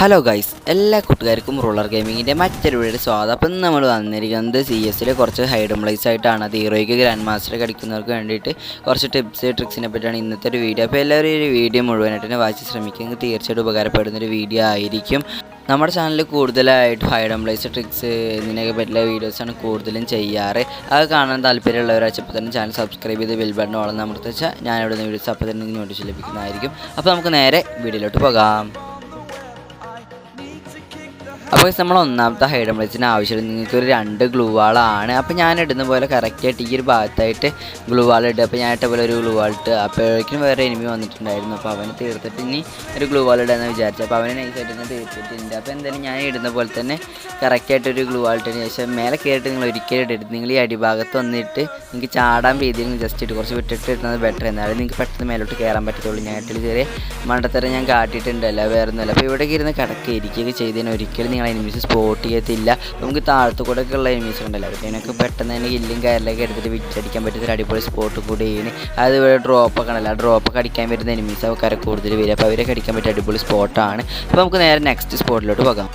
Hello guys, എല്ലാ കൂട്ടുകാർക്കും ruler ഗെയിമിങ്ങിൻ്റെ മറ്റൊരു വീഡിയോ സ്വാഗതം. അപ്പം നമ്മൾ വന്നിരിക്കുന്നത് CS കുറച്ച് ഹൈഡ് പ്ലേസ് ആയിട്ടാണ്. അത് ഹീറോയ്ക്ക് ഗ്രാൻഡ് മാസ്റ്റർ കളിക്കുന്നവർക്ക് വേണ്ടിയിട്ട് കുറച്ച് ടിപ്സ് ട്രിക്സിനെ പറ്റിയാണ് ഇന്നത്തെ ഒരു വീഡിയോ. അപ്പോൾ എല്ലാവരും ഈ വീഡിയോ മുഴുവനായിട്ട് തന്നെ വായിച്ച് ശ്രമിക്കുന്നത് തീർച്ചയായിട്ടും ഉപകാരപ്പെടുന്നൊരു വീഡിയോ ആയിരിക്കും. നമ്മുടെ ചാനലിൽ കൂടുതലായിട്ട് ഹൈഡ് പ്ലേസ് ട്രിക്സ് ഇതിനൊക്കെ പറ്റിയുള്ള വീഡിയോസാണ് കൂടുതലും ചെയ്യാറ്. അത് കാണാൻ താല്പര്യമുള്ളവരാച്ചപ്പോൾ തന്നെ ചാനൽ സബ്സ്ക്രൈബ് ചെയ്ത് ബെൽ ബട്ടൺ ഓളം അമർത്തി വെച്ചാൽ ഞാനിവിടെ നിന്ന് വീഡിയോസ് അപ്പോൾ തന്നെ നോട്ടിഫിക്കേഷൻ ലഭിക്കുന്നതായിരിക്കും. അപ്പോൾ നമുക്ക് നേരെ വീഡിയോയിലോട്ട് പോകാം. അപ്പോൾ നമ്മൾ ഒന്നാമത്തെ ഹൈഡ് പ്ലേസിന് ആവശ്യമില്ല. നിങ്ങൾക്കൊരു 2 ഗ്ലൂ വാളാണ്. അപ്പോൾ ഞാൻ ഇടുന്ന പോലെ കറക്റ്റായിട്ട് ഈ ഒരു ഭാഗത്തായിട്ട് ഗ്ലൂ വാൾ ഇടുക. അപ്പോൾ ഞാൻ ഇട്ട പോലെ ഒരു ഗ്ലൂ വാൾ ഇട്ട് അപ്പോഴേക്കും വേറെ എനിമി വന്നിട്ടുണ്ടായിരുന്നു. അപ്പോൾ അവന് തീർത്തിട്ട് ഇനി ഒരു ഗ്ലൂ വാൾ ഇടാമെന്ന് വിചാരിച്ചു. അപ്പോൾ അവന് നൈസായിട്ട് തന്നെ തീർത്തിട്ടുണ്ട്. അപ്പോൾ എന്തായാലും ഞാൻ ഇടുന്ന പോലെ തന്നെ കറക്റ്റായിട്ടൊരു ഗ്ലൂ വാൾ ഇട്ടതിന് ശേഷം മേലെ കയറിയിട്ട് നിങ്ങൾ ഒരിക്കലും ഇടരുത്. നിങ്ങൾ ഈ അടിഭാഗത്ത് വന്നിട്ട് നിങ്ങൾക്ക് ചാടാൻ രീതിയിൽ ജസ്റ്റ് ഇട്ട് കുറച്ച് വിട്ടിട്ട് ഇടുന്നത് ബെറ്റർ. എന്നാലും നിങ്ങൾക്ക് പെട്ടെന്ന് മേലോട്ട് കയറാൻ പറ്റത്തുള്ളൂ. ഞാൻ ഇട്ടിൽ ചെറിയ മണ്ടത്തരം ഞാൻ കാട്ടിയിട്ടുണ്ടല്ലോ, വേറെ ഒന്നുമല്ല. അപ്പോൾ ഇവിടേക്ക് ഇരുന്ന് ഇരിക്കുകയൊക്കെ ചെയ്തതിന് ഒരിക്കലും നിങ്ങൾ എനിമീസ് സ്പോട്ട് ചെയ്യത്തില്ല. നമുക്ക് താഴത്തു കൂടെ ഒക്കെ ഉള്ള എനിമീസ് ഉണ്ടല്ലോ, അതിനൊക്കെ പെട്ടെന്ന് തന്നെ കില്ലും കയറിലൊക്കെ എടുത്തിട്ട് വിറ്റടിക്കാൻ പറ്റുന്ന അടിപൊളി സ്പോട്ട് കൂടി ചെയ്യുന്നത്. അത് ഇവിടെ ഡ്രോപ്പൊക്കെ ഉണ്ടല്ലോ, ആ ഡ്രോപ്പൊക്കെ അടിക്കാൻ വരുന്ന എനിമീസ് ആൾക്കാരെ കൂടുതൽ വരും. അപ്പോൾ അവരൊക്കെ അടിക്കാൻ പറ്റിയ അടിപൊളി സ്പോട്ടാണ്. അപ്പോൾ നമുക്ക് നേരെ നെക്സ്റ്റ് സ്പോട്ടിലോട്ട് പോകാം.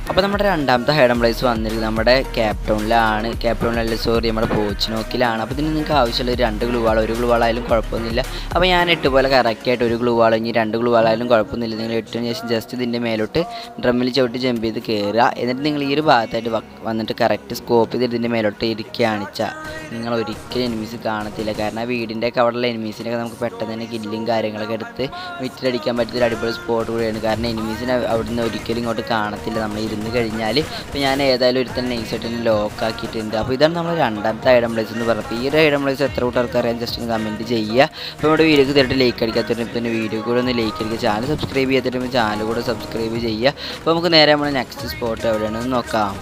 അപ്പോൾ നമ്മുടെ രണ്ടാമത്തെ ഹൈഡ് പ്ലേസ് വന്നിരിക്കുന്നത് നമ്മുടെ ക്യാപ്ടൗണിലാണ്. ക്യാപ്ടൗണിലല്ല, സോറി, നമ്മുടെ പോച്ചിനോക്കിലാണ്. അപ്പോൾ ഇതിന് നിങ്ങൾക്ക് ആവശ്യമുള്ള 2 ഗ്ലൂ വാൾ, ഒരു ഗ്ലൂ വാളായാലും കുഴപ്പമൊന്നുമില്ല. അപ്പോൾ ഞാൻ ഇട്ടുപോലെ കറക്റ്റായിട്ട് ഒരു ഗ്ലൂ വാൾ, ഇനി 2 ഗ്ലൂ വാളായാലും കുഴപ്പമൊന്നുമില്ല. നിങ്ങൾ ഇട്ടതിന് ശേഷം ജസ്റ്റ് ഇതിൻ്റെ മേലോട്ട് ഡ്രമ്മിൽ ചവിട്ടി ജമ്പ് ചെയ്ത് കയറുക. എന്നിട്ട് നിങ്ങൾ ഈ ഒരു ഭാഗത്തായിട്ട് വന്നിട്ട് കറക്റ്റ് സ്കോപ്പ് ചെയ്ത് ഇതിൻ്റെ മേലോട്ട് ഇരിക്കുകയാണ് വെച്ചാൽ നിങ്ങൾ ഒരിക്കലും എനിമീസ് കാണത്തില്ല. കാരണം ആ വീടിൻ്റെ ഒക്കെ അവിടെയുള്ള എനിമീസിനൊക്കെ നമുക്ക് പെട്ടെന്ന് തന്നെ കില്ലും കാര്യങ്ങളൊക്കെ എടുത്ത് വിറ്റിലടിക്കാൻ പറ്റുന്ന ഒരു അടിപൊളി സ്പോട്ട് കൂടിയാണ്. കാരണം എനിമീസിനെ അവിടുന്ന് ഒരിക്കലും ഇങ്ങോട്ട് കാണത്തില്ല നമ്മൾ ഇരുന്ന് കഴിഞ്ഞാൽ. ഇപ്പോൾ ഞാൻ ഏതായാലും ഒരു തന്നെ നൈസായിട്ട് ലോക്ക് ആക്കിയിട്ടുണ്ട്. അപ്പോൾ ഇതാണ് നമ്മൾ രണ്ടാമത്തെ ഹൈഡ് പ്ലേസ് എന്ന് പറഞ്ഞപ്പോൾ. ഈ ഒരു ഹൈഡ് പ്ലേസ് എത്ര കൂട്ടർക്ക് അറിയാൻ ജസ്റ്റ് കമൻറ്റ് ചെയ്യുക. അപ്പോൾ നമ്മുടെ വീഡിയോക്ക് തീർട്ട് ലൈക്ക് അടിക്കാത്തവരും പിന്നെ വീഡിയോ കൂടെ ഒന്ന് ലൈക്ക് അടിക്കുക. ചാനൽ സബ്സ്ക്രൈബ് ചെയ്യാത്തവരും ചാനൽ കൂടെ സബ്സ്ക്രൈബ് ചെയ്യുക. അപ്പോൾ നമുക്ക് നേരെ നമ്മൾ നെക്സ്റ്റ് സ്പോട്ട് എവിടെയാണെന്ന് നോക്കാം.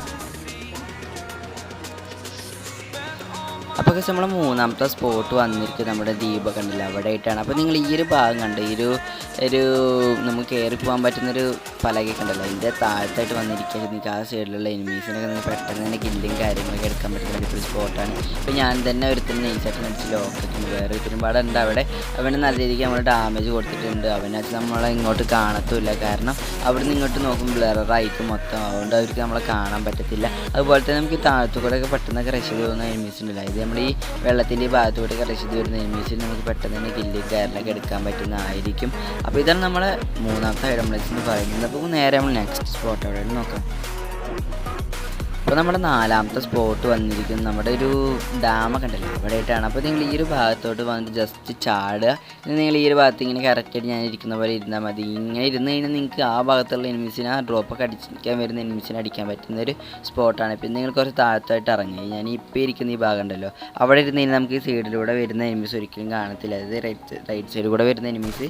അപ്പോൾ നമ്മൾ മൂന്നാമത്തെ സ്പോട്ട് വന്നിരിക്കുന്നത് നമ്മുടെ ദീപക് ഉണ്ടല്ലോ, അവിടെ ആയിട്ടാണ്. അപ്പോൾ നിങ്ങൾ ഈ ഒരു ഭാഗം കണ്ട് ഒരു നമുക്ക് കയറി പോകാൻ പറ്റുന്നൊരു പലകയൊക്കെ ഉണ്ടല്ലോ, അതിൻ്റെ താഴത്തായിട്ട് വന്നിരിക്കുക. നിങ്ങൾക്ക് ആ സൈഡിലുള്ള എനിമീസിനൊക്കെ നിങ്ങൾക്ക് പെട്ടെന്ന് തന്നെ കില്ലും കാര്യങ്ങളൊക്കെ എടുക്കാൻ പറ്റുന്ന ഒരു സ്പോട്ടാണ്. അപ്പോൾ ഞാൻ തന്നെ ഒരുത്തിന് നൈസായിട്ട് അടിച്ച് ലോക്കിട്ടുണ്ട്. വേറെ ഒരുപാട് ഉണ്ട് അവിടെ. അവന് നല്ല രീതിക്ക് നമ്മൾ ഡാമേജ് കൊടുത്തിട്ടുണ്ട്. അവനത് നമ്മളെ ഇങ്ങോട്ട് കാണത്തുമില്ല. കാരണം അവിടെ നിന്ന് ഇങ്ങോട്ട് നോക്കുമ്പോൾ ബ്ലറായിരിക്കും മൊത്തം. അതുകൊണ്ട് അവർക്ക് നമ്മളെ കാണാൻ പറ്റത്തില്ല. അതുപോലെ തന്നെ നമുക്ക് താഴത്തു കൂടെ ഒക്കെ പെട്ടെന്നൊക്കെ റഷ് ചെയ്ത് പോകുന്ന എനിമീസ് ഉണ്ടല്ലോ, ഇത് നമ്മൾ ഈ വെള്ളത്തിൻ്റെ ഭാഗത്തോട്ടൊക്കെ റഷ് ചെയ്ത് വരുന്ന എനിമീസിൽ നമുക്ക് പെട്ടെന്ന് തന്നെ കില്ലും കാര്യങ്ങളൊക്കെ എടുക്കാൻ പറ്റുന്നതായിരിക്കും. അപ്പോൾ ഇതാണ് നമ്മളെ മൂന്നാമത്തെ ഹൈഡ് പ്ലേസ് എന്ന് പറയുന്നത്. അപ്പോൾ നേരെ നമ്മൾ നെക്സ്റ്റ് സ്പോട്ട് എവിടെയാണ് നോക്കാം. അപ്പോൾ നമ്മുടെ നാലാമത്തെ സ്പോട്ട് വന്നിരിക്കുന്നത് നമ്മുടെ ഒരു ഡാമൊക്കെ ഉണ്ടല്ലോ, അവിടെ ആയിട്ടാണ്. അപ്പോൾ നിങ്ങൾ ഈ ഒരു ഭാഗത്തോട്ട് വന്നിട്ട് ജസ്റ്റ് ചാടുക. നിങ്ങൾ ഈ ഒരു ഭാഗത്ത് ഇങ്ങനെ കറക്റ്റായിട്ട് ഞാൻ ഇരിക്കുന്ന പോലെ ഇരുന്നാൽ മതി. ഇങ്ങനെ ഇരുന്ന് കഴിഞ്ഞാൽ നിങ്ങൾക്ക് ആ ഭാഗത്തുള്ള എനിമീസിനെ ആ ഡ്രോപ്പൊക്കെ അടിക്കാൻ വരുന്ന എനിമീസിനെ അടിക്കാൻ പറ്റുന്ന ഒരു സ്പോട്ടാണ്. പിന്നെ നിങ്ങൾ കുറച്ച് താഴത്തായിട്ട് ഇറങ്ങി, ഞാൻ ഇപ്പോൾ ഇരിക്കുന്ന ഈ ഭാഗം ഉണ്ടല്ലോ, അവിടെ ഇരുന്ന് കഴിഞ്ഞാൽ നമുക്ക് ഈ സൈഡിലൂടെ വരുന്ന എനിമീസ് ഒരിക്കലും കാണത്തില്ല. അതായത് റൈറ്റ് സൈഡിൽ കൂടെ വരുന്ന എനിമീസ്